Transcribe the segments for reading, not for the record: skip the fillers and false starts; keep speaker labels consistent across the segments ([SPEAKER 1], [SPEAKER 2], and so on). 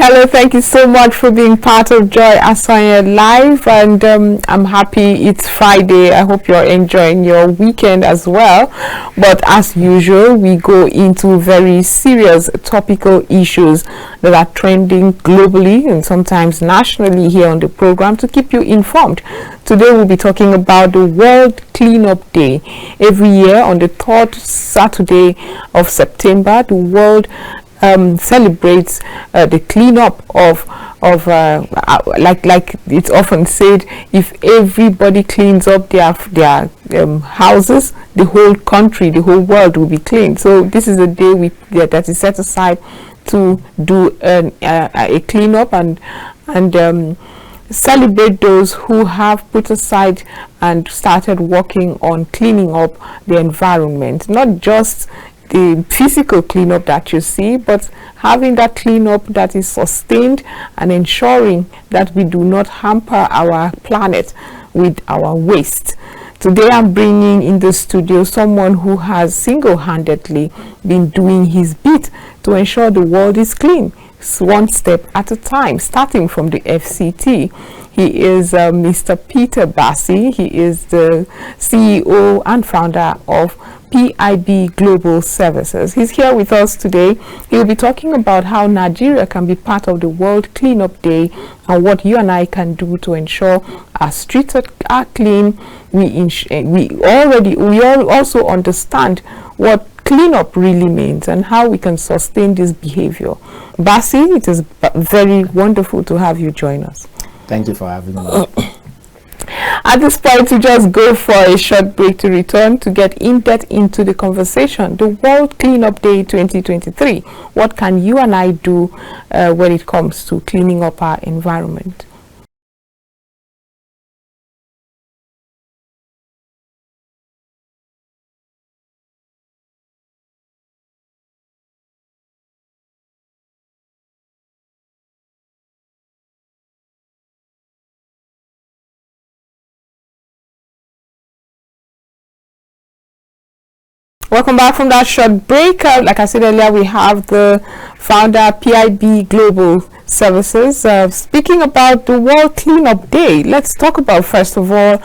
[SPEAKER 1] Hello, thank you so much for being part of Joy Asonye Live, and I'm happy it's Friday. I hope you're enjoying your weekend as well. But as usual, we go into very serious topical issues that are trending globally and sometimes nationally here on the program to keep you informed. Today we'll be talking about the World Cleanup Day. Every year on the third Saturday of September, the world celebrates the cleanup of like it's often said, if everybody cleans up their houses, the whole country, the whole world will be clean. So this is a day that is set aside to do a cleanup and celebrate those who have put aside and started working on cleaning up the environment, not just the physical cleanup that you see, but having that cleanup that is sustained and ensuring that we do not hamper our planet with our waste. Today I'm bringing in the studio someone who has single-handedly been doing his bit to ensure the world is clean, one step at a time, starting from the FCT. He is Mr. Peter Bassey. He is the CEO and founder of P.I.B. Global Services. He's here with us today. He'll be talking about how Nigeria can be part of the World Cleanup Day and what you and I can do to ensure our streets are clean. We also understand what cleanup really means and how we can sustain this behavior. Bassey, it is very wonderful to have you join us.
[SPEAKER 2] Thank you for having me.
[SPEAKER 1] At this point, we just go for a short break to return to get in-depth into the conversation. The World Cleanup Day 2023. What can you and I do when it comes to cleaning up our environment? Welcome back from that short break. Like I said earlier, we have the founder, P.I.B. Global Services. Speaking about the World Cleanup Day, let's talk about, first of all,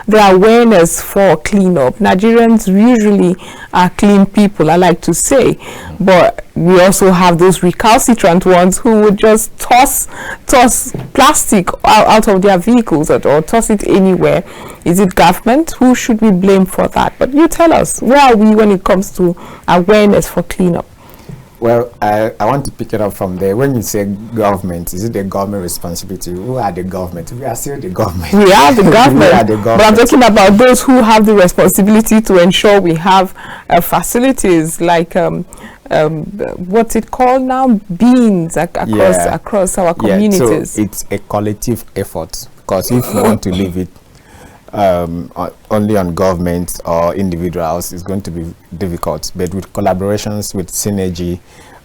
[SPEAKER 1] the awareness for cleanup. Nigerians usually are clean people, I like to say, but we also have those recalcitrant ones who would just toss plastic out of their vehicles or toss it anywhere. Is it government? Who should we blame for that? But you tell us, where are we when it comes to awareness for cleanup?
[SPEAKER 2] Well, I want to pick it up from there. When you say government, is it the government responsibility? Who are the government? We are still the government.
[SPEAKER 1] We are the government.
[SPEAKER 2] We are the government.
[SPEAKER 1] But I'm talking about those who have the responsibility to ensure we have facilities like what's it called now? Beans across our communities.
[SPEAKER 2] So it's a collective effort, because if you want to leave it only on government or individuals, is going to be difficult. But with collaborations, with synergy,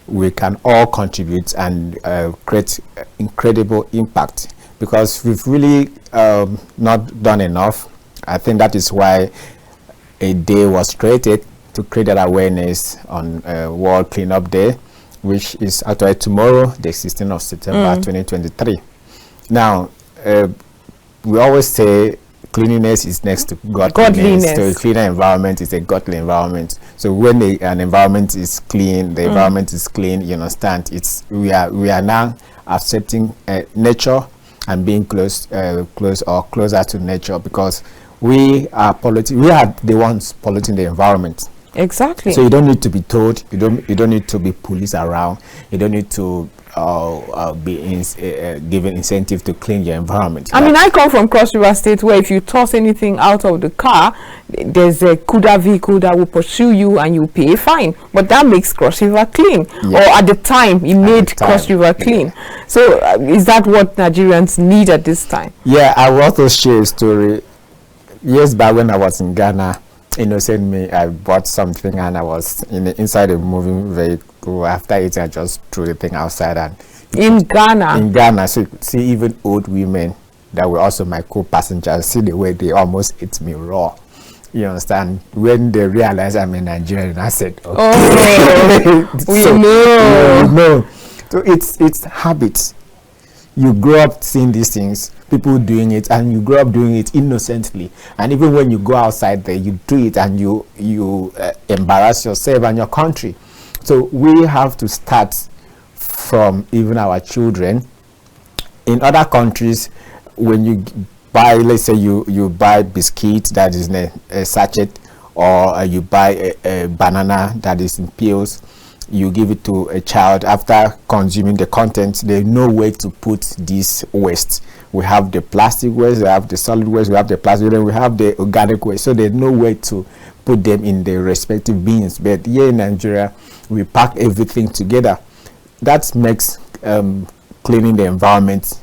[SPEAKER 2] we can all contribute and create incredible impact, because we've really not done enough. I think that is why a day was created to create that awareness on World Cleanup Day, which is actually tomorrow, the 16th of September 2023. Now, we always say cleanliness is next to godliness. So a cleaner environment is a godly environment. So when an environment is clean, the environment is clean, you understand, we are now accepting nature and being closer to nature, because we are the ones polluting the environment.
[SPEAKER 1] Exactly.
[SPEAKER 2] So you don't need to be told, you don't need to be police around, you don't need to be given incentive to clean your environment.
[SPEAKER 1] I mean, I come from Cross River State, where if you toss anything out of the car, there's a CUDA vehicle that will pursue you and you pay a fine. But that makes Cross River clean. Yeah. Or at the time, it made Cross River clean. Yeah. So is that what Nigerians need at this time? Yeah,
[SPEAKER 2] I will also share a story. Years back when I was in Ghana, innocent me, I bought something and I was inside a moving vehicle. After it, I just threw the thing outside. And
[SPEAKER 1] in Ghana,
[SPEAKER 2] so see, even old women that were also my co-passengers, see the way they almost ate me raw. You understand? When they realized I'm a Nigerian, I said, okay.
[SPEAKER 1] "Oh, we know."
[SPEAKER 2] So it's habits. You grow up seeing these things, people doing it, and you grow up doing it innocently. And even when you go outside there, you do it and you embarrass yourself and your country. So we have to start from even our children. In other countries, when you buy, let's say you buy biscuit that is in a sachet, or you buy a banana that is in peels, you give it to a child. After consuming the contents, they know where to put this waste. We have the plastic waste, we have the solid waste, we have the plastic, and we have the organic waste, so they know where to put them in the respective bins. But here in Nigeria, we pack everything together. That makes cleaning the environment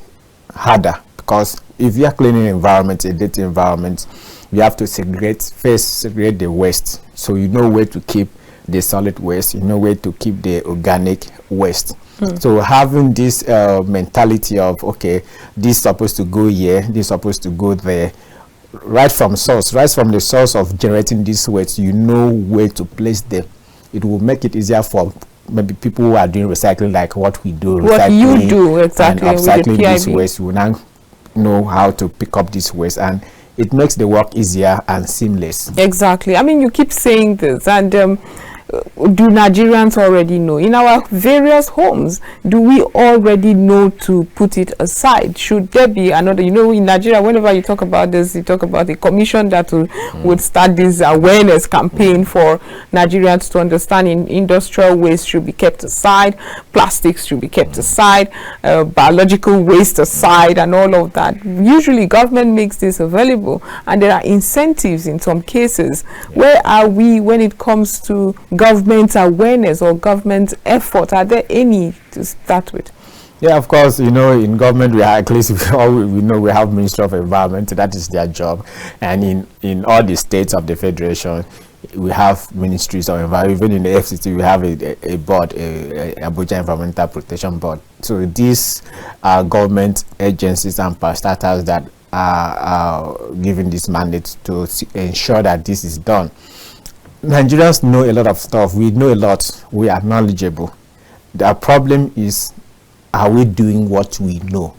[SPEAKER 2] harder, because if you are cleaning the environment, a dirty environment, you have to segregate the waste, so you know where to keep the solid waste, you know where to keep the organic waste. So having this mentality of, okay, this is supposed to go here, this is supposed to go there, right from the source of generating this waste, you know where to place them. It will make it easier for maybe people who are doing recycling, like what we do,
[SPEAKER 1] what you do exactly,
[SPEAKER 2] and upcycling
[SPEAKER 1] with the
[SPEAKER 2] this
[SPEAKER 1] P.I.B.
[SPEAKER 2] waste. We now know how to pick up this waste, and it makes the work easier and seamless.
[SPEAKER 1] Exactly. I mean, you keep saying this, and do Nigerians already know? In our various homes, do we already know to put it aside? Should there be another, in Nigeria, whenever you talk about this, you talk about a commission that would start this awareness campaign for Nigerians to understand industrial waste should be kept aside, plastics should be kept aside, biological waste aside, and all of that. Usually government makes this available, and there are incentives in some cases. Where are we when it comes to government awareness or government effort? Are there any to start with?
[SPEAKER 2] Yeah, of course, in government, we are, at least we know we have Ministry of Environment. That is their job. And in all the states of the Federation, we have ministries of environment. Even in the FCT, we have a board, a Abuja Environmental Protection Board. So these are government agencies and parastatals that are given this mandate to ensure that this is done. Nigerians know a lot of stuff. We know a lot. We are knowledgeable. The problem is, are we doing what we know?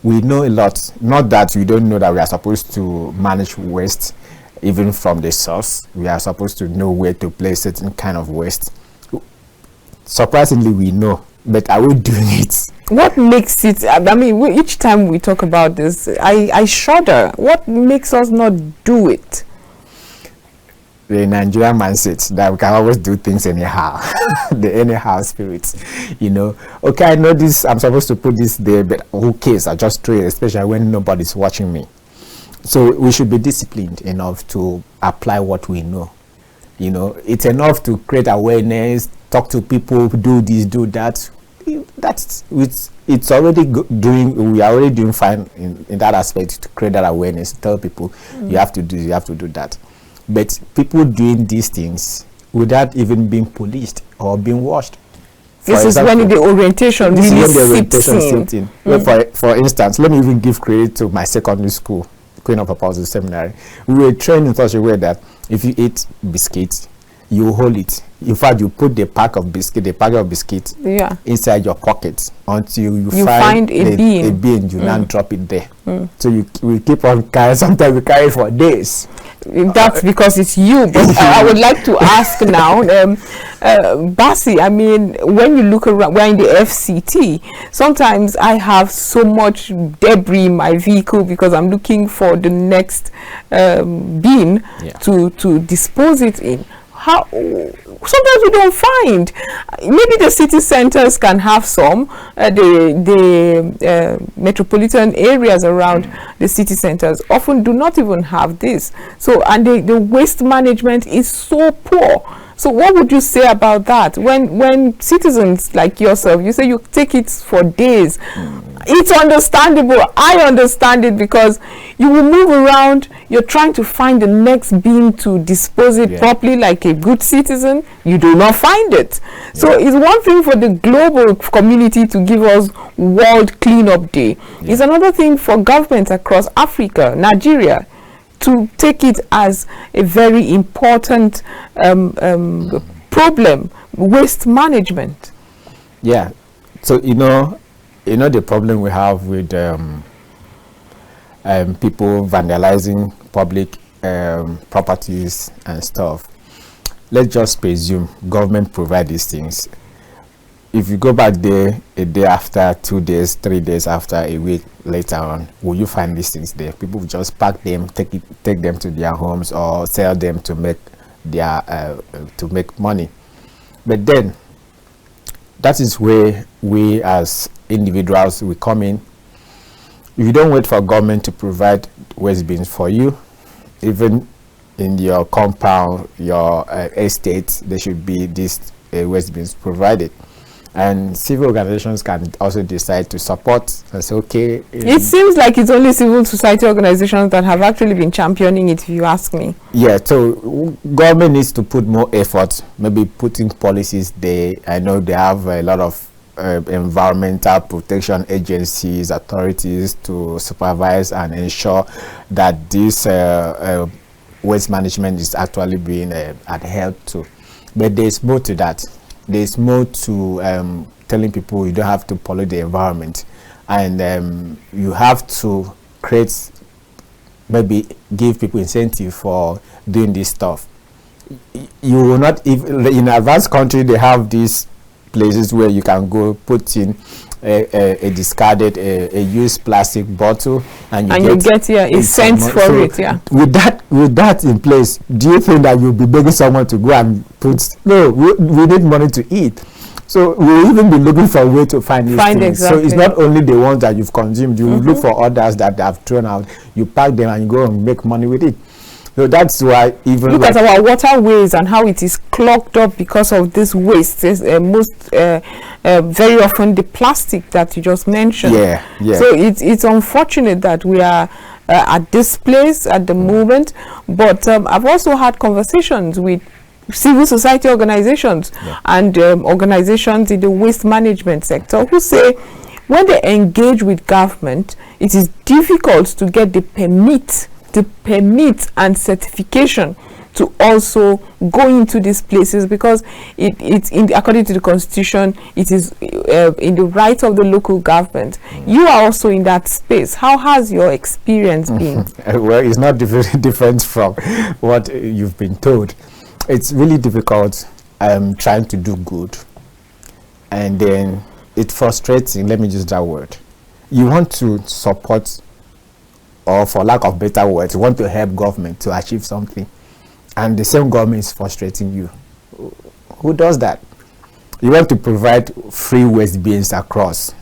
[SPEAKER 2] We know a lot. Not that we don't know that we are supposed to manage waste even from the source. We are supposed to know where to place certain kind of waste. Surprisingly, we know. But are we doing it?
[SPEAKER 1] What makes it, I mean, each time we talk about this, I shudder. What makes us not do it?
[SPEAKER 2] The Nigerian mindset that we can always do things anyhow. The anyhow spirit, okay, I know this, I'm supposed to put this there, but who cares? I just throw it, especially when nobody's watching me. So we should be disciplined enough to apply what we know. It's enough to create awareness, talk to people, do this, do that. It's already we are already doing fine in that aspect, to create that awareness, tell people you have to do that. But people doing these things without even being policed or being watched.
[SPEAKER 1] This is when the orientation really seeps in.
[SPEAKER 2] For instance, let me even give credit to my secondary school, Queen of Apostles Seminary. We were trained in such a way that if you eat biscuits, you hold it. In fact, you put the packet of biscuit inside your pocket until you find a bin. You now drop it there. So we keep on carrying. Sometimes we carry it for days.
[SPEAKER 1] That's because it's you. But I would like to ask now, Bassey, I mean, when you look around, we're in the FCT. Sometimes I have so much debris in my vehicle because I'm looking for the next bin to dispose it in. How sometimes we don't find. Maybe the city centers can have some, the metropolitan areas around the city centers often do not even have this. So, and the waste management is so poor. So what would you say about that? When citizens like yourself, you say you take it for days, it's understandable. I understand it, because you will move around, you're trying to find the next bin to dispose it properly like a good citizen. You do not find it. So it's one thing for the global community to give us World Cleanup Day. It's another thing for governments across Africa, Nigeria, to take it as a very important problem, waste management.
[SPEAKER 2] Yeah, So the problem we have with people vandalizing public properties and stuff. Let's just presume government provide these things. If you go back there a day after, 2 days, 3 days after, a week later on, will you find these things there? People will just pack them, take them to their homes or sell them to make money. But then that is where we as individuals we come in. If you don't wait for government to provide waste bins for you, even in your compound, your estate, there should be these waste bins provided. And civil organizations can also decide to support and say, okay.
[SPEAKER 1] It seems like it's only civil society organizations that have actually been championing it, if you ask me.
[SPEAKER 2] Yeah, so government needs to put more effort, maybe putting policies there. I know they have a lot of environmental protection agencies, authorities to supervise and ensure that this waste management is actually being adhered to. But there's more to that. There's more to telling people you don't have to pollute the environment, and you have to create, maybe give people incentive for doing this stuff. You will not, if in advanced country they have these places where you can go put in a discarded a used plastic bottle and you get
[SPEAKER 1] a cent for it. Yeah,
[SPEAKER 2] with that in place, do you think that you'll be begging someone to go and put? No, we need money to eat, so we'll even be looking for a way to find these things.
[SPEAKER 1] Exactly.
[SPEAKER 2] So it's not only the ones that you've consumed, you look for others that have thrown out, you pack them and you go and make money with it. So that's why even
[SPEAKER 1] look at our waterways and how it is clogged up because of this waste. Very often the plastic that you just mentioned.
[SPEAKER 2] Yeah.
[SPEAKER 1] So it's unfortunate that we are at this place at the moment. But I've also had conversations with civil society organizations and organizations in the waste management sector who say when they engage with government, it is difficult to get the permit and certification to also go into these places, because it's according to the constitution, it is in the right of the local government. You are also in that space. How has your experience been?
[SPEAKER 2] Well, it's not different from what you've been told. It's really difficult trying to do good, and then it's frustrating. Let me use that word. You want to support, or for lack of better words, you want to help government to achieve something, and the same government is frustrating you. Who does that? You want to provide free waste bins across,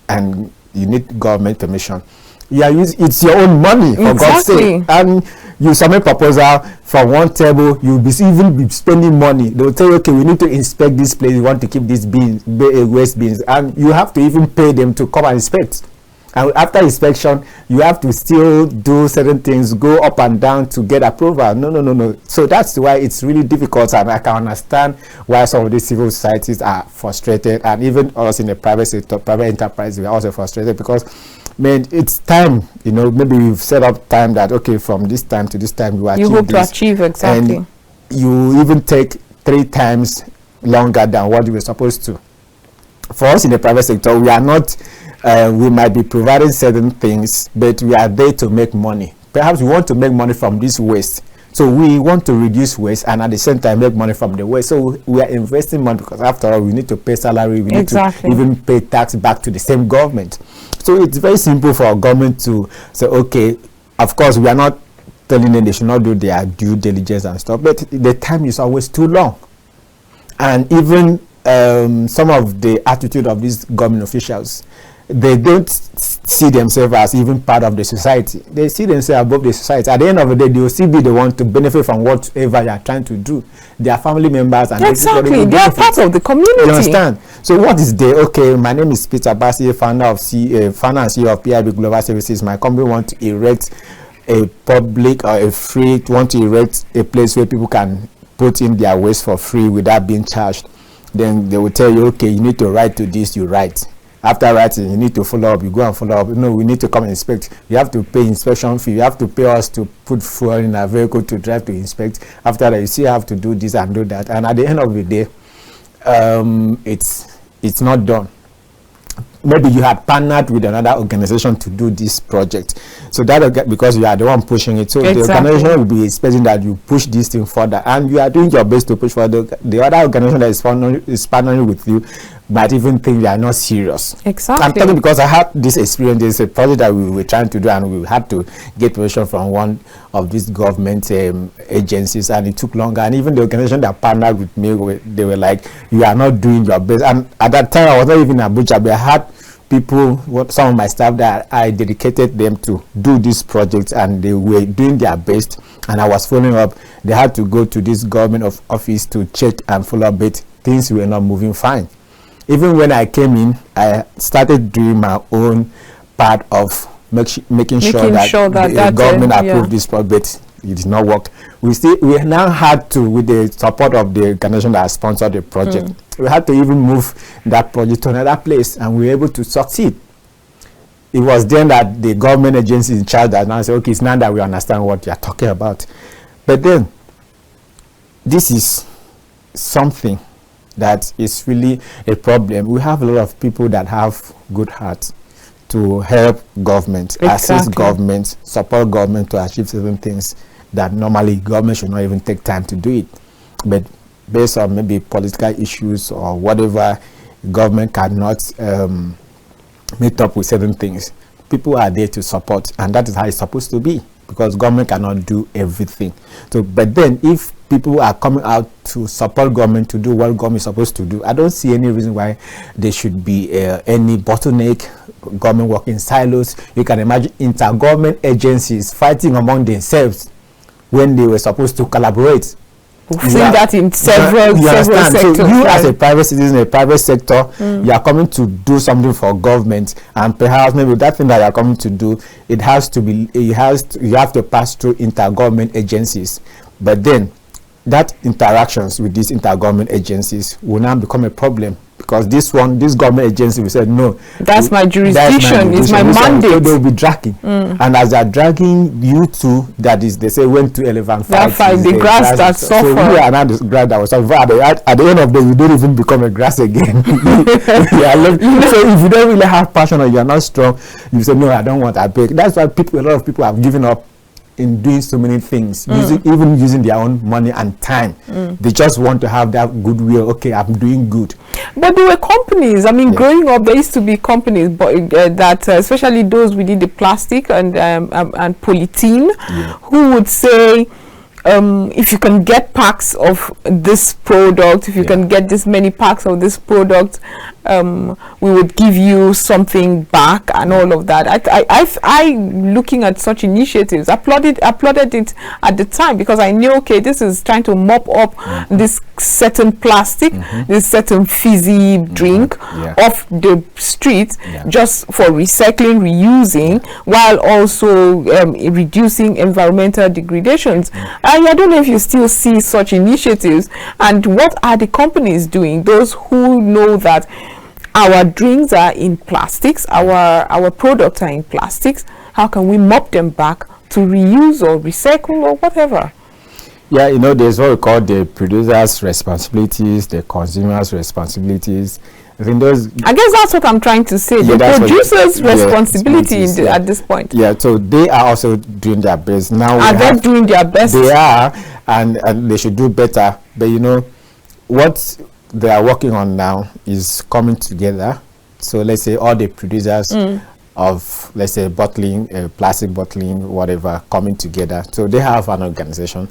[SPEAKER 2] and you need government permission. It's your own money, for God's sake. And you submit proposal from one table, you'll even be spending money. They'll tell you, okay, we need to inspect this place, we want to keep these waste bins, and you have to even pay them to come and inspect. And after inspection, you have to still do certain things, go up and down to get approval. No. So that's why it's really difficult, and I can understand why some of these civil societies are frustrated, and even us in the private sector, private enterprise, we are also frustrated because, man, it's time. Maybe we've set up time that, okay, from this time to this time you
[SPEAKER 1] hope to achieve exactly.
[SPEAKER 2] And you even take 3 times longer than what you were supposed to. For us in the private sector, we are not. We might be providing certain things, but we are there to make money. Perhaps we want to make money from this waste, so we want to reduce waste and at the same time make money from the waste. So we are investing money because after all, we need to pay salary, we need to even pay tax back to the same government. So it's very simple for our government to say, okay, of course we are not telling them they should not do their due diligence and stuff, but the time is always too long. And even some of the attitude of these government officials, they don't see themselves as even part of the society. They see themselves above the society. At the end of the day, they will still be the one to benefit from whatever you are trying to do. They are family members, and
[SPEAKER 1] exactly, they are part of the community.
[SPEAKER 2] You understand? So what is there? Okay, my name is Bassey, founder and CEO of P.I.B Global Services. My company wants to erect a public or a free, want to erect a place where people can put in their waste for free without being charged. Then they will tell you, okay, you need to write to this, you write. After writing, you need to follow up. You go and follow up. No, we need to come and inspect. You have to pay inspection fee. You have to pay us to put fuel in a vehicle to drive to inspect. After that, you still have to do this and do that. And at the end of the day, it's not done. maybe you had partnered with another organization to do this project, so that because you are the one pushing it, so the organization will be expecting that you push this thing further, and you are doing your best to push further. The other organization that is partnering with you might even think you are not serious.
[SPEAKER 1] Exactly.
[SPEAKER 2] I'm talking because I had this experience. There's a project that we were trying to do, and we had to get permission from one of these government agencies, and it took longer. And even the organization that partnered with me, they were like, "You are not doing your best." And at that time, I was not even in Abuja, but I had people, some of my staff, that I dedicated them to do this project, and they were doing their best, and I was following up. They had to go to this government office to check and follow up, but things were not moving fine. Even when I came in, I started doing my own part of making sure that the government approved this project. It did not work. We now had to, with the support of the organization that sponsored the project, we had to even move that project to another place, and we were able to succeed. It was then that the government agency in charge that now said, okay, it's now that we understand what you are talking about. But then, this is something that is really a problem. We have a lot of people that have good hearts to help government, assist government, support government to achieve certain things that normally government should not even take time to do it. But based on maybe political issues or whatever, government cannot meet up with certain things. People are there to support, and that is how it's supposed to be, because government cannot do everything. So, but then if people are coming out to support government to do what government is supposed to do, I don't see any reason why there should be any bottleneck, government working in silos. You can imagine intergovernment agencies fighting among themselves when they were supposed to collaborate.
[SPEAKER 1] We've seen that in several sectors.
[SPEAKER 2] So you as a private citizen, a private sector, you are coming to do something for government, and perhaps maybe that thing that you are coming to do, it has to be, you have to pass through intergovernment agencies. But then that interactions with these intergovernment agencies will now become a problem, because this government agency will say, no,
[SPEAKER 1] that's my jurisdiction, it's my mandate. So
[SPEAKER 2] they will be dragging, and as they are dragging you to, that is, they say, went to elephant fight,
[SPEAKER 1] the grass that suffer.
[SPEAKER 2] So you are not the grass that was suffer. At the end of the day, you don't even become a grass again. So if you don't really have passion or you are not strong, you say, no, I don't want that. That's why a lot of people have given up in doing so many things, even using their own money and time. They just want to have that goodwill. Okay, I'm doing good.
[SPEAKER 1] But there were companies. I mean, growing up, there used to be companies, but that especially those within the plastic and polythene, who would say, if you can get packs of this product, if you can get this many packs of this product, we would give you something back and all of that. I looking at such initiatives, applauded it at the time, because I knew, okay, this is trying to mop up this certain plastic, this certain fizzy drink off the street, just for recycling, reusing, while also reducing environmental degradations. I don't know if you still see such initiatives, and what are the companies doing, those who know that our drinks are in plastics, our products are in plastics, how can we mop them back to reuse or recycle or whatever?
[SPEAKER 2] Yeah, you know, there's what we call the producer's responsibilities, the consumer's responsibilities. I guess that's what I'm trying to say. The producer's responsibility at this point.
[SPEAKER 1] Yeah,
[SPEAKER 2] so they are also doing their best. Now,
[SPEAKER 1] are they doing their best?
[SPEAKER 2] They are, and they should do better. But you know, what they are working on now is coming together. So let's say all the producers of, let's say, bottling, plastic bottling, whatever, coming together. So they have an organization.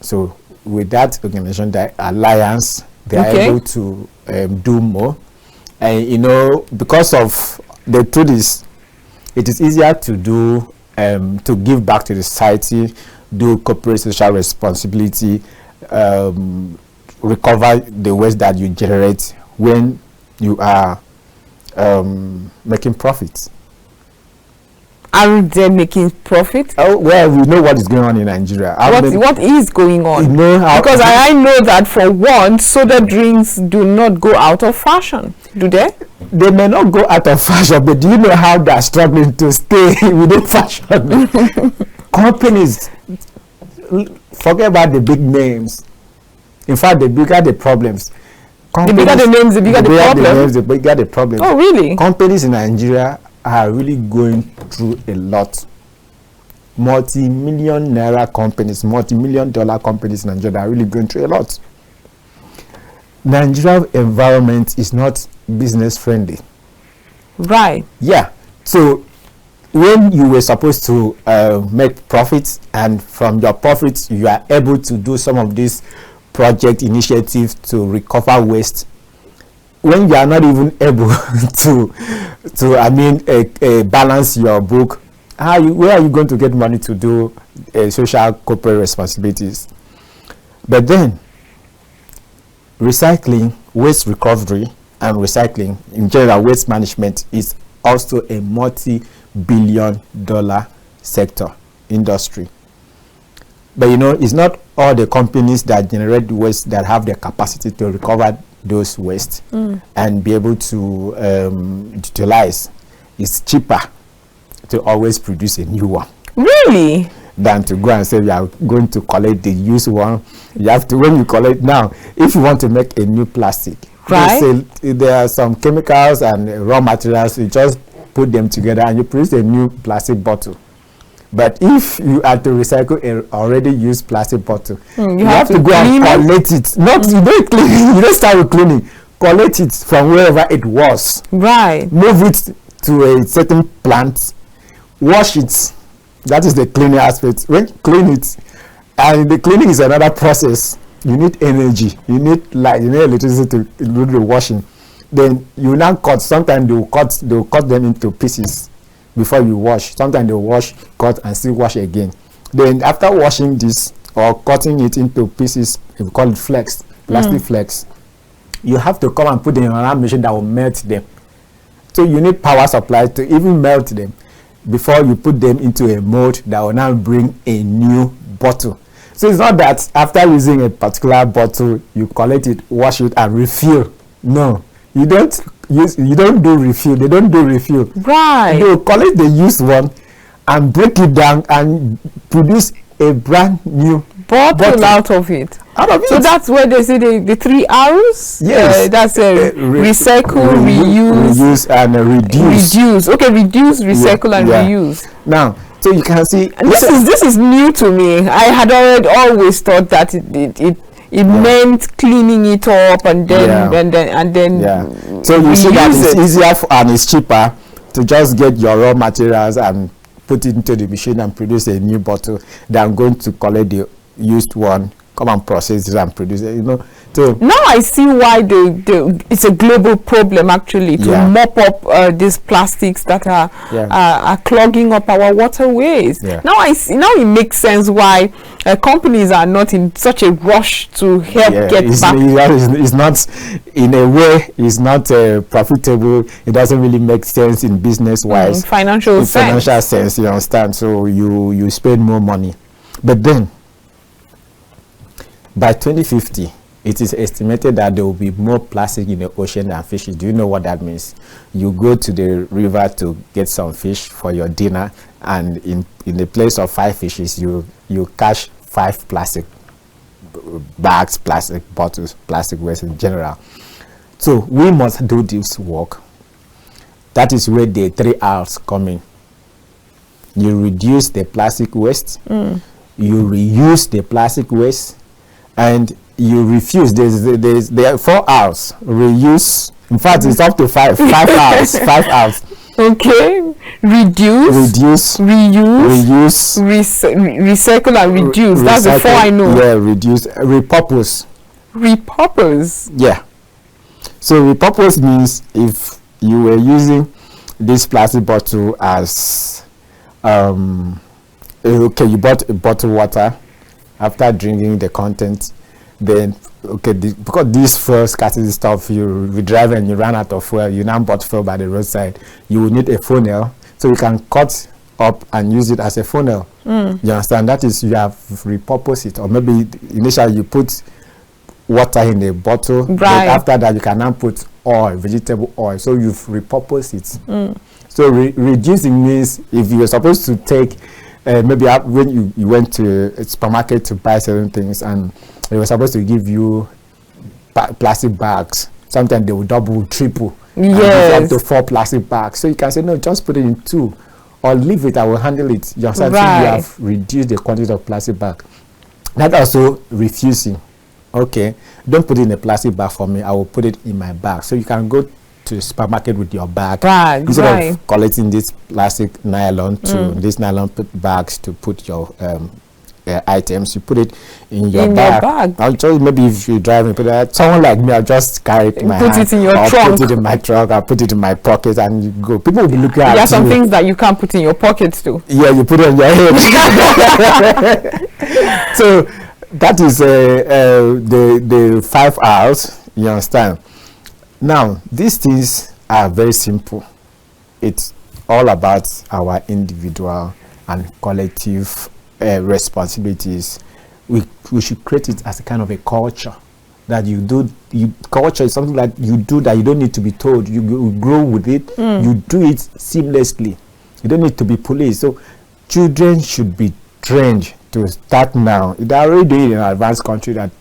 [SPEAKER 2] So with that organization, that alliance, they are able to do more. And you know, because of the truth is, it is easier to do, to give back to the society, do corporate social responsibility, recover the waste that you generate when you are making profits.
[SPEAKER 1] Aren't they making profit?
[SPEAKER 2] Oh, well, we know what is going on in Nigeria.
[SPEAKER 1] What is going on?
[SPEAKER 2] You know how,
[SPEAKER 1] because I know that for one, soda drinks do not go out of fashion, do they?
[SPEAKER 2] They may not go out of fashion, but do you know how they are struggling to stay within fashion? Companies, forget about the big names. In fact, the bigger the problems,
[SPEAKER 1] The bigger the names, the bigger the problem.
[SPEAKER 2] The names, the bigger the problem.
[SPEAKER 1] Oh, really?
[SPEAKER 2] Companies in Nigeria are really going through a lot. Multi-million naira companies, multi-million dollar companies in Nigeria are really going through a lot. Nigerian environment is not business friendly.
[SPEAKER 1] Right.
[SPEAKER 2] Yeah. So when you were supposed to make profits, and from your profits you are able to do some of these project initiatives to recover waste, when you are not even able to balance your book, where are you going to get money to do social corporate responsibilities? But then recycling, waste recovery and recycling in general, waste management is also a multi-billion-dollar sector industry. But you know, it's not all the companies that generate waste that have the capacity to recover those waste and be able to utilize. It's cheaper to always produce a new one.
[SPEAKER 1] Really?
[SPEAKER 2] Than to go and say you are going to collect the used one. You have to, when you collect now, if you want to make a new plastic,
[SPEAKER 1] right,
[SPEAKER 2] there are some chemicals and raw materials, you just put them together and you produce a new plastic bottle. But if you are to recycle an already used plastic bottle, you have to go and collect it. Not you don't clean it, you don't start with cleaning. Collect it from wherever it was.
[SPEAKER 1] Right.
[SPEAKER 2] Move it to a certain plant, wash it. That is the cleaning aspect. When you clean it, and the cleaning is another process. You need energy, you need light, you need electricity to do the washing. Then you now cut. Sometimes they will cut them into pieces before you wash. Sometimes they wash, cut, and still wash again. Then after washing this or cutting it into pieces, we call it flex, plastic flex, you have to come and put them in another machine that will melt them. So you need power supply to even melt them before you put them into a mold that will now bring a new bottle. So it's not that after using a particular bottle, you collect it, wash it, and refill. No, you don't do refill. They don't do refill.
[SPEAKER 1] Right.
[SPEAKER 2] They will collect the used one and break it down and produce a brand new bottle
[SPEAKER 1] out of it.
[SPEAKER 2] So
[SPEAKER 1] that's where they say the 3 R's.
[SPEAKER 2] Yes.
[SPEAKER 1] That's recycle, reuse,
[SPEAKER 2] and reduce.
[SPEAKER 1] Okay, reduce, recycle, and reuse.
[SPEAKER 2] Now, so you can see
[SPEAKER 1] this is new to me. I had always thought that it meant cleaning it up and then
[SPEAKER 2] So you see that it's easier and it's cheaper to just get your raw materials and put it into the machine and produce a new bottle than going to collect the used one, come and process it and produce it, you know. So
[SPEAKER 1] now I see why it's a global problem actually to mop up these plastics that are clogging up our waterways. Now it makes sense why companies are not in such a rush to help get back.
[SPEAKER 2] It's not, in a way, it's not profitable. It doesn't really make sense in business wise,
[SPEAKER 1] financial
[SPEAKER 2] sense. You understand? So you spend more money, but then by 2050. It is estimated that there will be more plastic in the ocean than fishes. Do you know what that means? You go to the river to get some fish for your dinner, and in the place of 5 fishes, you catch 5 plastic bags, plastic bottles, plastic waste in general. So we must do this work. That is where the 3 R's come in. You reduce the plastic waste, you reuse the plastic waste, and you refuse. There are 4 R's. Reuse. In fact, it's up to 5 R's. 5 R's.
[SPEAKER 1] Okay. Reduce, reuse, recycle, and reduce. That's the 4 I know.
[SPEAKER 2] Yeah. Reduce. Repurpose.
[SPEAKER 1] Yeah.
[SPEAKER 2] So repurpose means if you were using this plastic bottle as okay, you bought a bottle of water. After drinking the content, then because this fuel scarcity stuff, you drive and you run out of fuel, you now bought fuel by the roadside, you will need a funnel, so you can cut up and use it as a funnel. You understand? That is, you have repurposed it. Or maybe initially you put water in a bottle, but after that you can now put oil, vegetable oil, so you've repurposed it. So reducing means if you're supposed to take maybe when you went to a supermarket to buy certain things and they were supposed to give you plastic bags. Sometimes they will double, triple.
[SPEAKER 1] Yes.
[SPEAKER 2] And up to 4 plastic bags. So you can say, no, just put it in 2. Or leave it, I will handle it. You understand?
[SPEAKER 1] Right.
[SPEAKER 2] So you have reduced the quantity of plastic bag. That also refusing. Okay, don't put it in a plastic bag for me. I will put it in my bag. So you can go to the supermarket with your bag. Instead of collecting this plastic nylon to these nylon bags to put your items, you put it in your bag. I'll just, maybe if you're driving, but someone like me, I'll just carry it in my hand.
[SPEAKER 1] Put it in your trunk.
[SPEAKER 2] Put it in my trunk. I'll put it in my pocket and you go. People will be looking at you.
[SPEAKER 1] There are some things that you can't put in your pockets too.
[SPEAKER 2] Yeah, you put it on your head. So that is the 5 hours. You understand? Now, these things are very simple. It's all about our individual and collective responsibilities. We should create it as a kind of a culture that you do. Culture is something that you do that you don't need to be told. You grow with it. You do it seamlessly. You don't need to be policed. So children should be trained to start now. They're already doing it in an advanced country that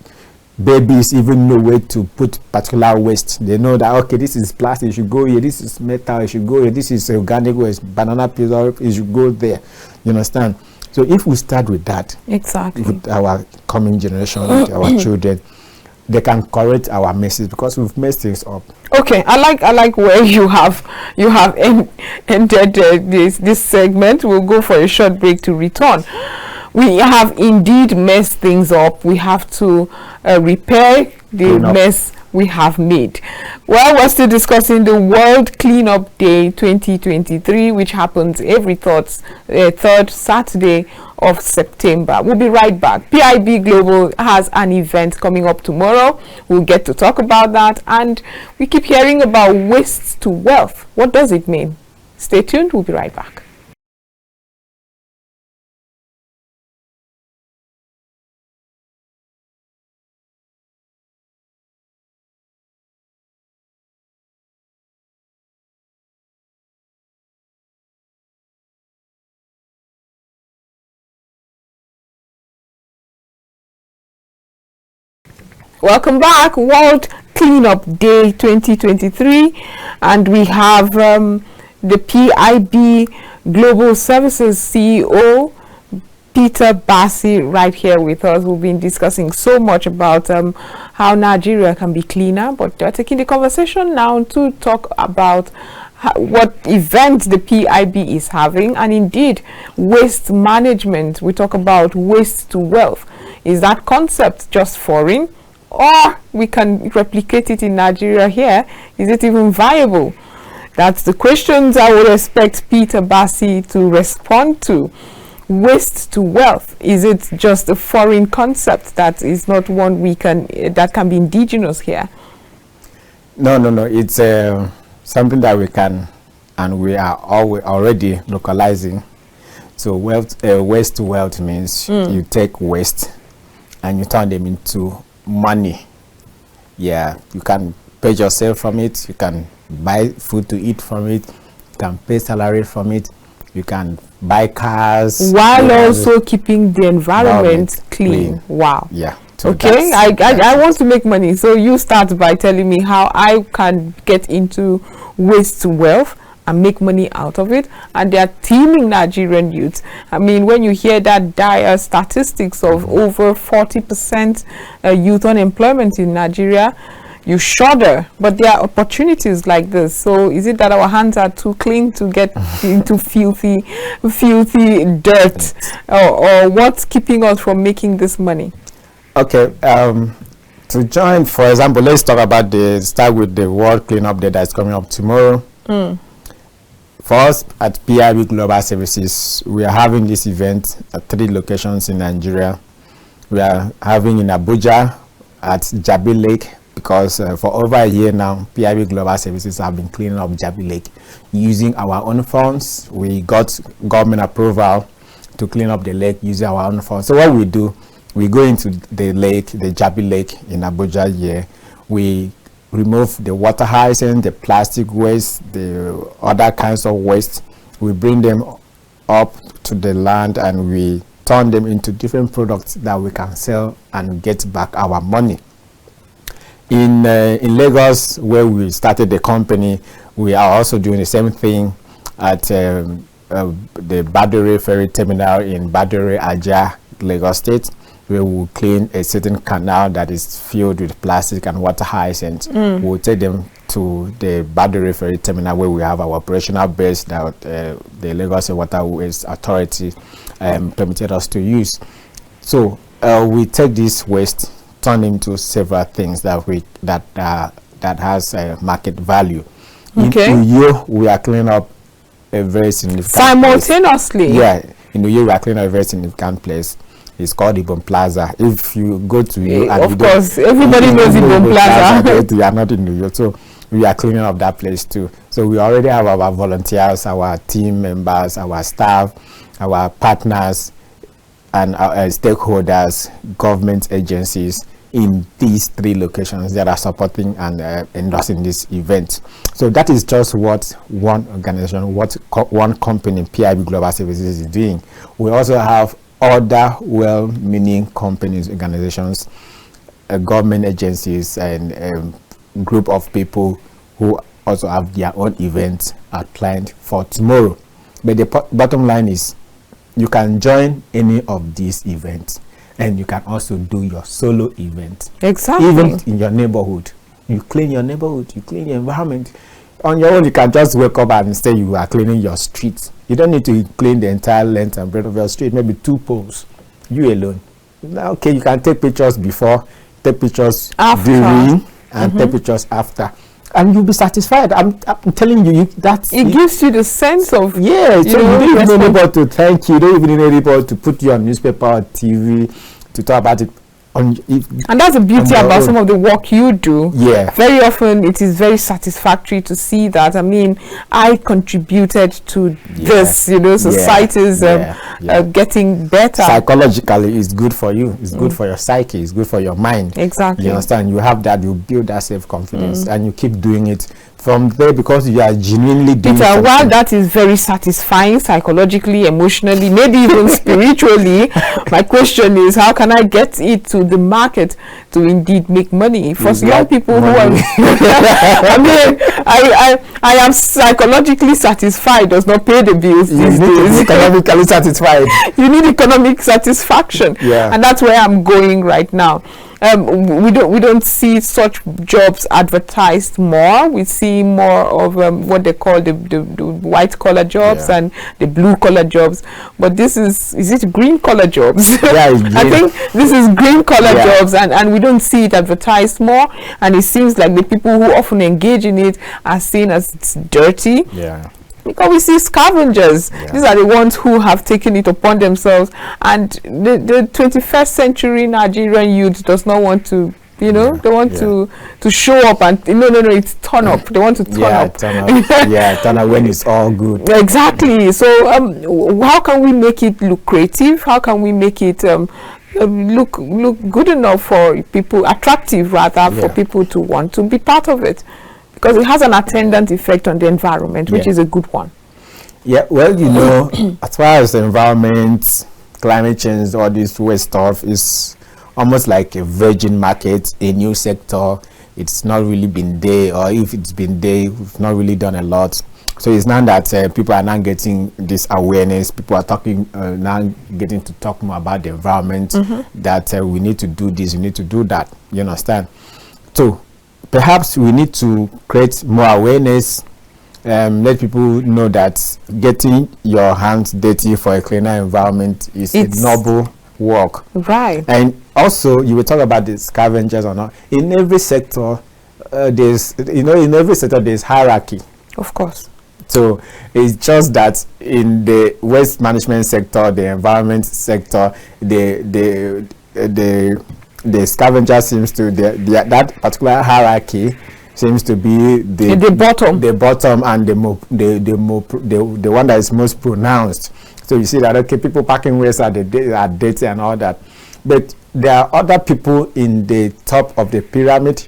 [SPEAKER 2] babies even know where to put particular waste. They know that, okay, this is plastic, you should go here. This is metal, you should go here. This is organic waste, banana peels, you should go there. You understand? So if we start with that,
[SPEAKER 1] exactly,
[SPEAKER 2] with our coming generation, with our children, they can correct our messes because we've messed things up.
[SPEAKER 1] Okay, I like where you have ended this segment. We'll go for a short break to return. We have indeed messed things up. We have to repair the mess we have made. Well, we're still discussing the World Cleanup Day 2023, which happens every third Saturday of September. We'll be right back. P.I.B. Global has an event coming up tomorrow. We'll get to talk about that. And we keep hearing about waste to wealth. What does it mean? Stay tuned. We'll be right back. Welcome back. World Cleanup Day 2023, and we have the P.I.B. Global Services CEO Peter Bassey right here with us. We've been discussing so much about how Nigeria can be cleaner, but they're taking the conversation now to talk about what event the P.I.B. is having, and indeed waste management. We talk about waste to wealth. Is that concept just foreign, or we can replicate it in Nigeria here? Is it even viable? That's the questions I would expect Peter Bassey to respond to. Waste to wealth, is it just a foreign concept that is not one that can be indigenous here?
[SPEAKER 2] No, it's something that we can, and we are already localizing. So waste to wealth means you take waste and you turn them into money. Yeah, you can pay yourself from it, you can buy food to eat from it, you can pay salary from it, you can buy cars
[SPEAKER 1] while also keeping the environment clean. Wow.
[SPEAKER 2] Yeah. So
[SPEAKER 1] okay, I want to make money, so you start by telling me how I can get into waste to wealth and make money out of it. And they are teeming Nigerian youths. I mean, when you hear that dire statistics of over 40% youth unemployment in Nigeria, you shudder. But there are opportunities like this. So is it that our hands are too clean to get into filthy dirt, or what's keeping us from making this money?
[SPEAKER 2] Okay, to join, for example, let's start with the World Cleanup Day that's coming up tomorrow. For us at P.I.B. Global Services, we are having this event at 3 locations in Nigeria. We are having in Abuja at Jabi Lake, because for over a year now, P.I.B. Global Services have been cleaning up Jabi Lake using our own funds. We got government approval to clean up the lake using our own funds. So what we do, we go into the lake, the Jabi Lake in Abuja here. We remove the water hyacinth, the plastic waste, the other kinds of waste. We bring them up to the land and we turn them into different products that we can sell and get back our money. In Lagos, where we started the company, we are also doing the same thing at the Badore Ferry Terminal in Badore, Ajah, Lagos State, where we will clean a certain canal that is filled with plastic and water hyacinth. We'll take them to the Badore Ferry Terminal, where we have our operational base that the Lagos Waterways Authority permitted us to use. So we take this waste, turn into several things that has market value.
[SPEAKER 1] Okay.
[SPEAKER 2] In Uyo, we are cleaning up a very significant
[SPEAKER 1] simultaneously
[SPEAKER 2] place. Yeah, in Uyo, we are cleaning up a very significant place. It's called Ibom Plaza. If you go to Uyo, and
[SPEAKER 1] of course, everybody knows Ibom Plaza.
[SPEAKER 2] You are not in Uyo, so we are cleaning up that place too. So we already have our volunteers, our team members, our staff, our partners, and our stakeholders, government agencies in these 3 locations that are supporting and endorsing this event. So that is just what one organization, one company, P.I.B Global Services, is doing. We also have other well-meaning companies, organizations, government agencies, and a group of people who also have their own events planned for tomorrow. But the bottom line is, you can join any of these events, and you can also do your solo event.
[SPEAKER 1] Exactly.
[SPEAKER 2] Even in your neighborhood, you clean your neighborhood, you clean your environment. On your own, you can just wake up and say you are cleaning your street. You don't need to clean the entire length and breadth of your street, maybe 2 poles, you alone. Now, okay, you can take pictures before, take pictures
[SPEAKER 1] after,
[SPEAKER 2] during, and take pictures after. And you'll be satisfied. I'm telling you,
[SPEAKER 1] it gives you the sense of,
[SPEAKER 2] so you don't even need anybody to thank you. You don't even need anybody to put you on newspaper or TV to talk about it. And
[SPEAKER 1] that's the beauty about some of the work you do.
[SPEAKER 2] Yeah.
[SPEAKER 1] Very often it is very satisfactory to see that. I mean, I contributed to this, society's getting better.
[SPEAKER 2] Psychologically, it's good for you. It's good for your psyche. It's good for your mind.
[SPEAKER 1] Exactly.
[SPEAKER 2] You understand? You have that. You build that self-confidence, and you keep doing it from there because you are genuinely doing something.
[SPEAKER 1] While that is very satisfying psychologically, emotionally, maybe even spiritually, my question is, how can I get it to the market to indeed make money? For young people who are I mean, I am psychologically satisfied does not pay the bills these days.
[SPEAKER 2] Economically satisfied.
[SPEAKER 1] You need economic satisfaction.
[SPEAKER 2] Yeah.
[SPEAKER 1] And that's where I'm going right now. We don't see such jobs advertised more. We see more of what they call the white collar jobs and the blue collar jobs. But this is it green collar jobs?
[SPEAKER 2] Yeah, it's green.
[SPEAKER 1] I think this is green collar jobs, and we don't see it advertised more. And it seems like the people who often engage in it are seen as it's dirty.
[SPEAKER 2] Yeah.
[SPEAKER 1] Because we see scavengers. These are the ones who have taken it upon themselves, and the 21st century Nigerian youth does not want to, they want to show up and it's turn up. They want to turn up.
[SPEAKER 2] Turn up when it's all good.
[SPEAKER 1] Exactly. So how can we make it lucrative? How can we make it look good enough for people, attractive rather, for people to want to be part of it? Because it has an attendant effect on the environment, which is a good one.
[SPEAKER 2] Yeah, well, as far as the environment, climate change, all this waste stuff is almost like a virgin market, a new sector. It's not really been there, or if it's been there, we've not really done a lot. So it's now that people are now getting this awareness. People are talking now, getting to talk more about the environment. That we need to do this, we need to do that. You understand? So perhaps we need to create more awareness, let people know that getting your hands dirty for a cleaner environment is a noble work.
[SPEAKER 1] Right.
[SPEAKER 2] And also, you will talk about the scavengers or not. In every sector, there's hierarchy.
[SPEAKER 1] Of course.
[SPEAKER 2] So it's just that in the waste management sector, the environment sector, the scavenger seems to that particular hierarchy seems to be the bottom and the one that is most pronounced. So you see that people packing waste are dirty and all that, but there are other people in the top of the pyramid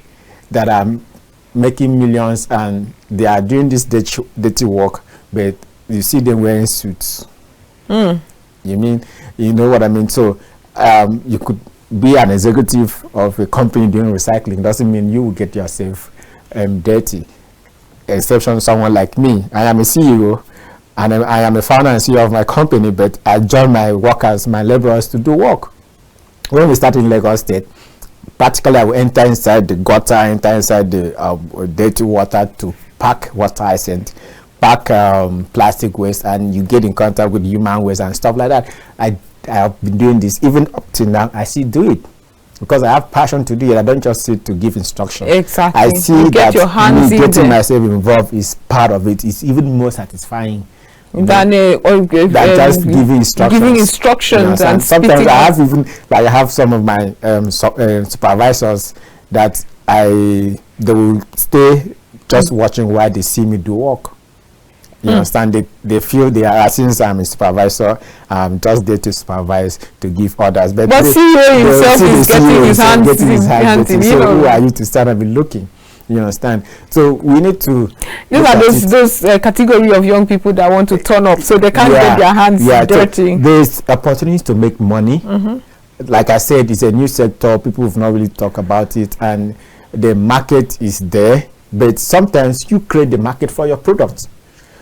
[SPEAKER 2] that are making millions and they are doing this dirty work, but you see them wearing suits. You know what I mean? So you could be an executive of a company doing recycling doesn't mean you will get yourself dirty. Exception someone like me. I am a CEO and I am a founder and CEO of my company, but I join my workers, my laborers to do work. When we started in Lagos State, practically I will enter inside the gutter, enter inside the dirty water to pack water essence, pack plastic waste, and you get in contact with human waste and stuff like that. I have been doing this even up till now. I still do it because I have passion to do it. I don't just sit to give instruction.
[SPEAKER 1] Exactly.
[SPEAKER 2] I see
[SPEAKER 1] you get
[SPEAKER 2] that
[SPEAKER 1] your hands
[SPEAKER 2] me
[SPEAKER 1] in
[SPEAKER 2] getting
[SPEAKER 1] there.
[SPEAKER 2] myself involved is part of it. It's even more satisfying
[SPEAKER 1] than
[SPEAKER 2] just giving instructions.
[SPEAKER 1] Giving instructions and
[SPEAKER 2] sometimes I have even I have some of my supervisors that they will stay just watching while they see me do work. You understand? They feel they are, since I'm a supervisor, I'm just there to supervise, to give orders. But
[SPEAKER 1] CEO himself is getting his hands in.
[SPEAKER 2] So who are you to stand and be looking? You understand? So we need to.
[SPEAKER 1] These are those category of young people that want to turn up, so they can't get their hands dirty.
[SPEAKER 2] So there's opportunities to make money. Like I said, it's a new sector. People have not really talked about it, and the market is there. But sometimes you create the market for your product.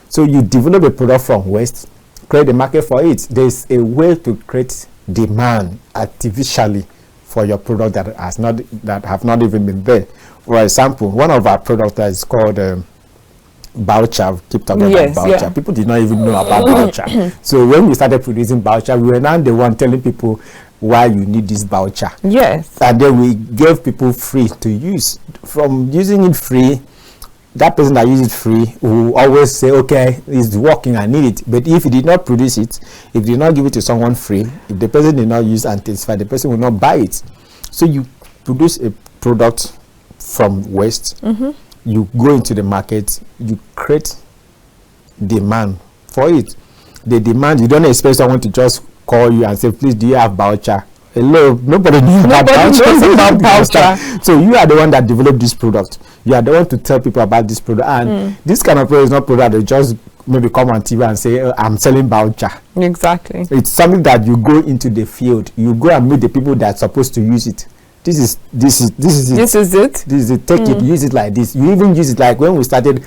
[SPEAKER 2] So you develop a product from waste, create a market for it. There's a way to create demand artificially for your product that have not even been there. For example, one of our products that is called voucher. Keep talking about voucher. People did not even know about voucher. So when we started producing voucher, we were now the one telling people why you need this voucher.
[SPEAKER 1] Yes.
[SPEAKER 2] And then we gave people free to use. From using it free, that person that uses it free will always say, okay, it's working, I need it. But if he did not produce it, if he did not give it to someone free, if the person did not use and testify, the person will not buy it. So you produce a product from waste, you go into the market, you create demand for it. The demand, you don't expect someone to just call you and say, please, do you have voucher? Hello, nobody knows about voucher. So you are the one that developed this product. You are the one to tell people about this product. And this kind of product is not product they just maybe come on TV and say, oh, I'm selling voucher.
[SPEAKER 1] Exactly.
[SPEAKER 2] It's something that you go into the field. You go and meet the people that are supposed to use it. This is it. This is it. Take it, use it like this. You even use it like when we started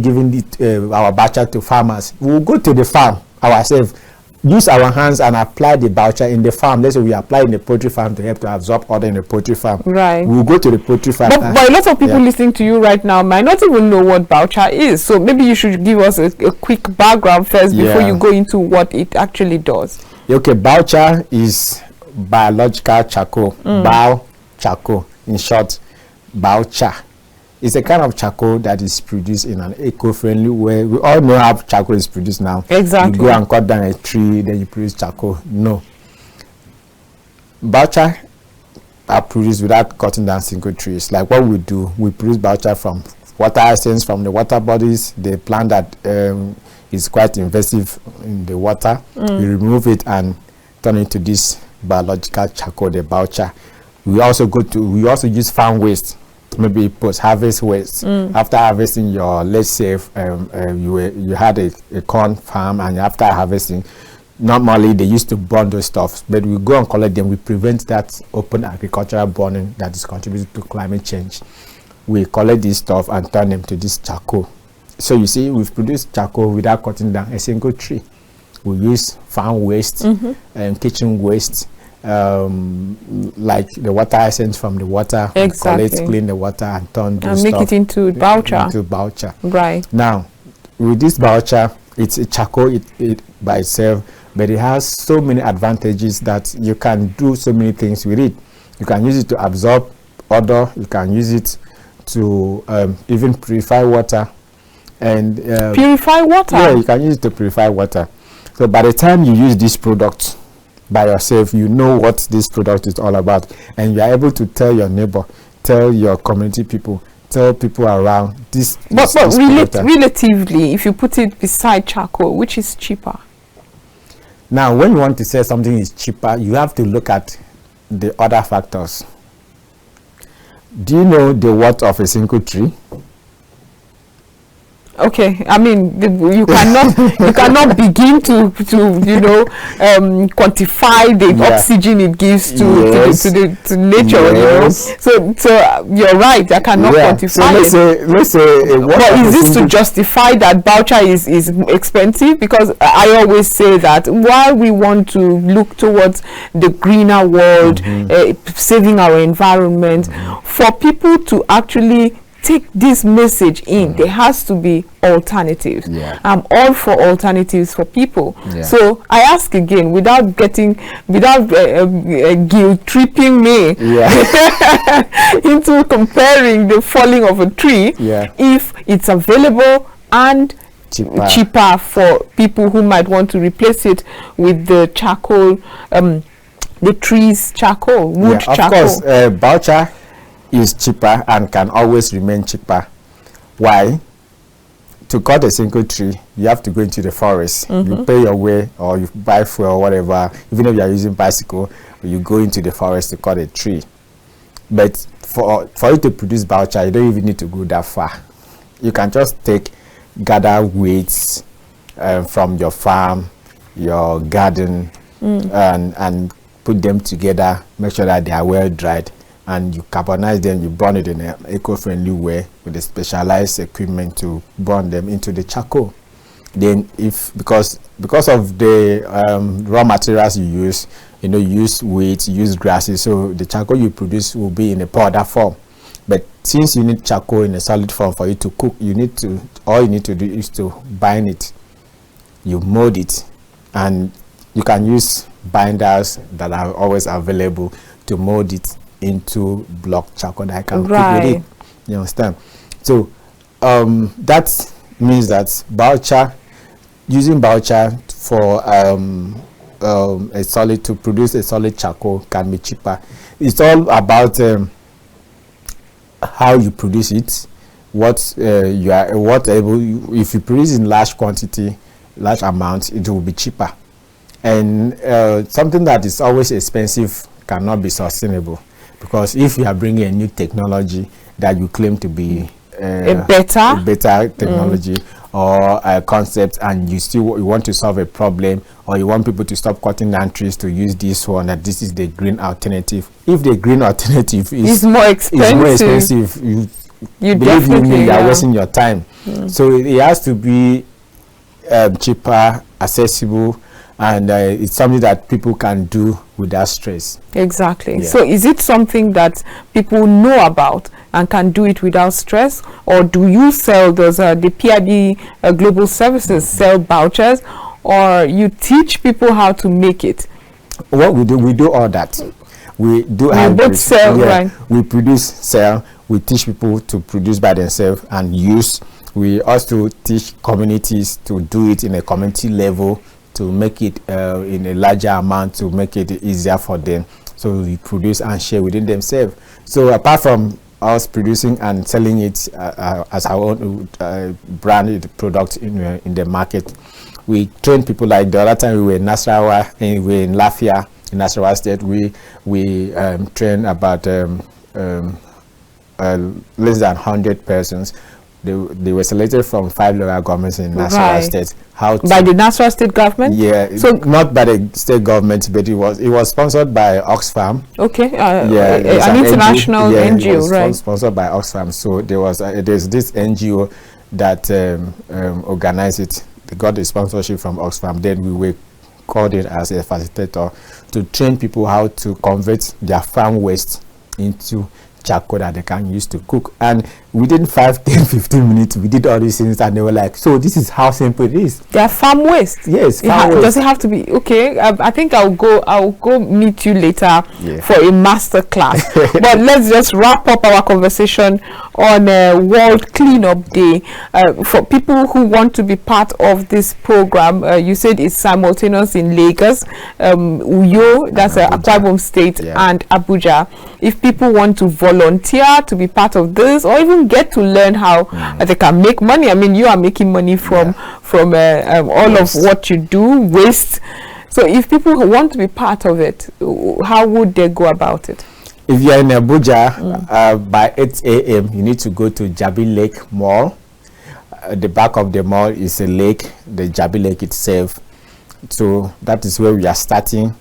[SPEAKER 2] giving it, our voucher to farmers. We'll go to the farm ourselves, use our hands and apply the voucher in the farm. Let's say we apply in the poultry farm to help to absorb order in the poultry farm. Right. We'll go to the poultry farm.
[SPEAKER 1] But a lot of people listening to you right now might not even know what voucher is. So maybe you should give us a quick background first before you go into what it actually does.
[SPEAKER 2] Okay, voucher is biological charcoal. Bio charcoal. In short, voucher. It's a kind of charcoal that is produced in an eco-friendly way. We all know how charcoal is produced now.
[SPEAKER 1] Exactly.
[SPEAKER 2] You go and cut down a tree, then you produce charcoal. No. Voucher are produced without cutting down single trees. Like what we do, we produce voucher from water essence, from the water bodies, the plant that is quite invasive in the water. We remove it and turn it to this biological charcoal, the voucher. We also use farm waste. Maybe post-harvest waste. After harvesting your, let's say, you had a corn farm, and after harvesting, normally they used to burn those stuffs, but we go and collect them. We prevent that open agricultural burning that is contributing to climate change. We collect this stuff and turn them to this charcoal. So you see, we've produced charcoal without cutting down a single tree. We use farm waste and kitchen waste. Like the water essence from the water, collect, clean the water and turn and
[SPEAKER 1] make it into voucher. Right.
[SPEAKER 2] Now, with this voucher, it's a charcoal it by itself, but it has so many advantages that you can do so many things with it. You can use it to absorb odor. You can use it to even purify water. And
[SPEAKER 1] purify water?
[SPEAKER 2] Yeah, you can use it to purify water. So by the time you use this product by yourself, you know what this product is all about, and you are able to tell your neighbor, tell your community people, tell people around this.
[SPEAKER 1] But relatively, if you put it beside charcoal, which is cheaper?
[SPEAKER 2] Now, when you want to say something is cheaper, you have to look at the other factors. Do you know the worth of a single tree?
[SPEAKER 1] Okay, I mean, you cannot begin to quantify the oxygen it gives to nature.
[SPEAKER 2] Yes.
[SPEAKER 1] You know, so you're right. I cannot quantify
[SPEAKER 2] it. Let's say.
[SPEAKER 1] But is this to justify that voucher is expensive? Because I always say that while we want to look towards the greener world, saving our environment, for people to actually take this message in, there has to be alternatives. I'm all for alternatives for people. So I ask again, without guilt tripping me into comparing the falling of a tree, if it's available and cheaper for people who might want to replace it with the charcoal, the tree's charcoal, wood charcoal.
[SPEAKER 2] Of course, voucher is cheaper and can always remain cheaper. Why? To cut a single tree, you have to go into the forest. You pay your way, or you buy fuel or whatever. Even if you are using bicycle, you go into the forest to cut a tree. But for you to produce voucher, you don't even need to go that far. You can just gather weights from your farm, your garden, and put them together. Make sure that they are well dried, and you carbonize them. You burn it in an eco-friendly way with a specialized equipment to burn them into the charcoal. Then, because of the raw materials you use, you use weeds, you use grasses, so the charcoal you produce will be in a powder form. But since you need charcoal in a solid form for you to cook, all you need to do is to bind it. You mold it, and you can use binders that are always available to mold it into block charcoal that I can cook with it. You understand? So that means that using voucher for to produce a solid charcoal can be cheaper. It's all about how you produce it, if you produce in large quantity, large amount, it will be cheaper. And something that is always expensive cannot be sustainable, because if you are bringing a new technology that you claim to be a better technology or a concept, and you want to solve a problem, or you want people to stop cutting down trees to use this one, that this is the green alternative. If the green alternative is more expensive, you definitely are wasting your time. So it has to be cheaper, accessible, and it's something that people can do without stress. Exactly.
[SPEAKER 1] So is it something that people know about and can do it without stress, or do you sell those the P.I.B Global Services sell vouchers, or you teach people how to make it?
[SPEAKER 2] What we do all that. We do
[SPEAKER 1] both sell, right?
[SPEAKER 2] We produce, sell, we teach people to produce by themselves and use. We also teach communities to do it in a community level, to make it in a larger amount, to make it easier for them. So we produce and share within themselves. So apart from us producing and selling it as our own branded product in the market, we train people. Like the other time we were in Nasarawa, and we were in Lafia in Nasarawa State. We trained about less than 100 persons. They were selected from 5 local governments in Nasarawa State.
[SPEAKER 1] By the Nasarawa State government?
[SPEAKER 2] Yeah, so not by the state government, but it was sponsored by Oxfam.
[SPEAKER 1] Okay, an international NGO, right?
[SPEAKER 2] Sponsored by Oxfam. So there's this NGO that organized it. They got the sponsorship from Oxfam. Then we were called in as a facilitator to train people how to convert their farm waste into charcoal that they can use to cook. And within 5, 10, 15 minutes, we did all these things, and they were like, so this is how simple it is.
[SPEAKER 1] They are farm waste.
[SPEAKER 2] Yes, farm waste.
[SPEAKER 1] Does it have to be okay? I think I'll go meet you later for a master class. But let's just wrap up our conversation on World Cleanup Day. For people who want to be part of this program, you said it's simultaneous in Lagos, Uyo, that's Akwa Ibom State, and Abuja. If people want to volunteer to be part of this, or even get to learn how they can make money. I mean, you are making money from all of what you do, waste. So if people want to be part of it, how would they go about it?
[SPEAKER 2] If you're in Abuja, by 8 a.m., you need to go to Jabi Lake Mall. at the back of the mall is a lake, the Jabi Lake itself. So that is where we are starting.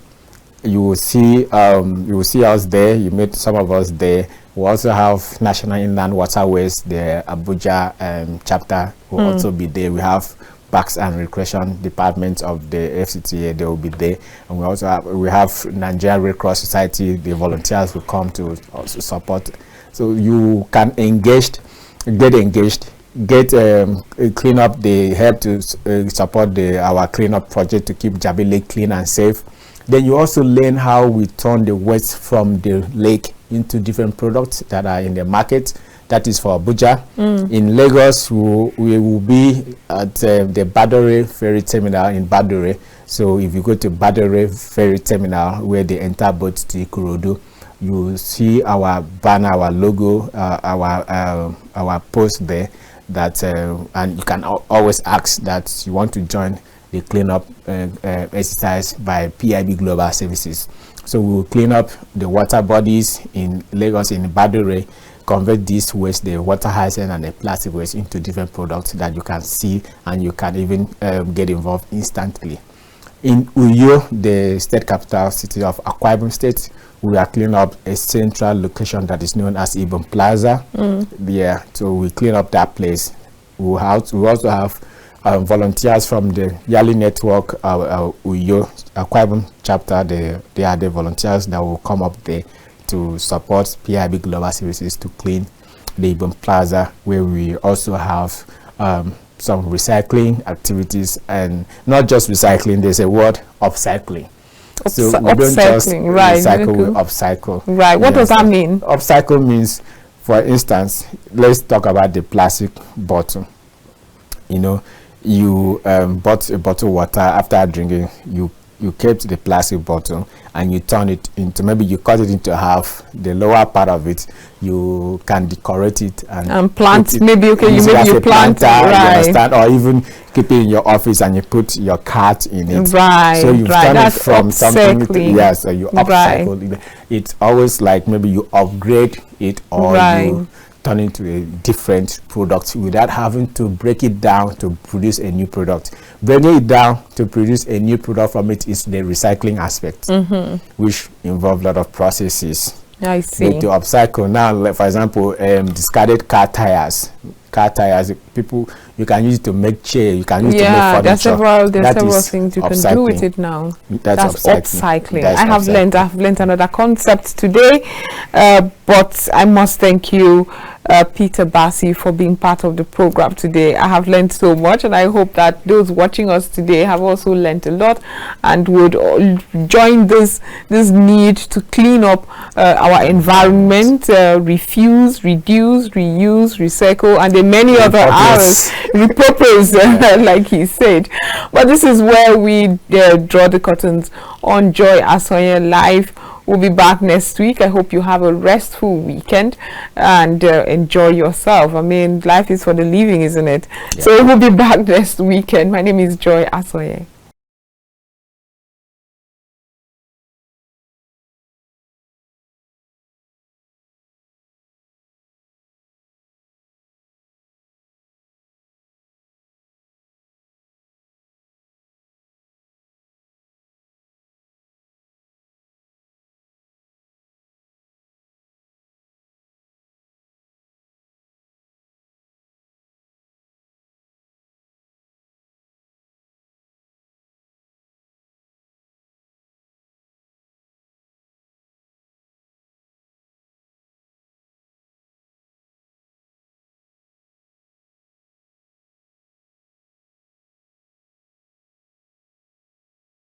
[SPEAKER 2] You will see us there. You meet some of us there. We also have National Inland Waterways, the Abuja chapter will also be there. We have Parks and Recreation Department of the FCTA, they will be there. And we also have Nigerian Red Cross Society, the volunteers will come to also support. So you can get engaged, clean up. They help to support our cleanup project to keep Jabi Lake clean and safe. Then you also learn how we turn the waste from the lake into different products that are in the market. That is for Abuja. In Lagos, we will be at the Badore Ferry Terminal in Badore. So if you go to Badore Ferry Terminal, where they enter boats to Ikorodu, you will see our banner, our logo, our post there. That and you can always ask that you want to join the cleanup exercise by P.I.B Global Services. So we will clean up the water bodies in Lagos, in Badore, convert this waste, the water hygiene and the plastic waste, into different products that you can see, and you can even get involved instantly. In Uyo, the state capital city of Akwa Ibom State, we are cleaning up a central location that is known as Ibom Plaza. Yeah, so we clean up that place. We also have volunteers from the Yali Network, Uyo Akwa Ibom chapter. They are the volunteers that will come up there to support P.I.B Global Services to clean the Ibom Plaza, where we also have some recycling activities, and not just recycling. There's a word, upcycling. So we don't just recycle, we upcycle.
[SPEAKER 1] Right. What does that mean?
[SPEAKER 2] Upcycle means, for instance, let's talk about the plastic bottle. You know, you bought a bottle of water. After drinking, you kept the plastic bottle and you turn it into, maybe you cut it into half. The lower part of it, you can decorate it and
[SPEAKER 1] plant. Maybe you plant
[SPEAKER 2] planter, right? You understand? Or even keep it in your office and you put your cat in it.
[SPEAKER 1] Right.
[SPEAKER 2] So you've turned it from something to,
[SPEAKER 1] yes,
[SPEAKER 2] so you upcycle it. It's always like maybe you upgrade it, or you turn into a different product without having to break it down to produce a new product. Breaking it down to produce a new product from it is the recycling aspect, which involve a lot of processes.
[SPEAKER 1] I see.
[SPEAKER 2] But to upcycle now, like for example, discarded car tires, people, you can use it to make chair, you can use it to make furniture.
[SPEAKER 1] There's several things you can do with it now. That's upcycling. I've learned another concept today, but I must thank you, Peter Bassey, for being part of the program today. I have learned so much, and I hope that those watching us today have also learned a lot and would join this need to clean up our environment, refuse, reduce, reuse, recycle, and the many other hours, repurpose, like he said. But this is where we draw the curtains on Joy Asonye Live. We'll be back next week. I hope you have a restful weekend and enjoy yourself. I mean, life is for the living, isn't it? Yeah. So we'll be back next weekend. My name is Joy Asonye.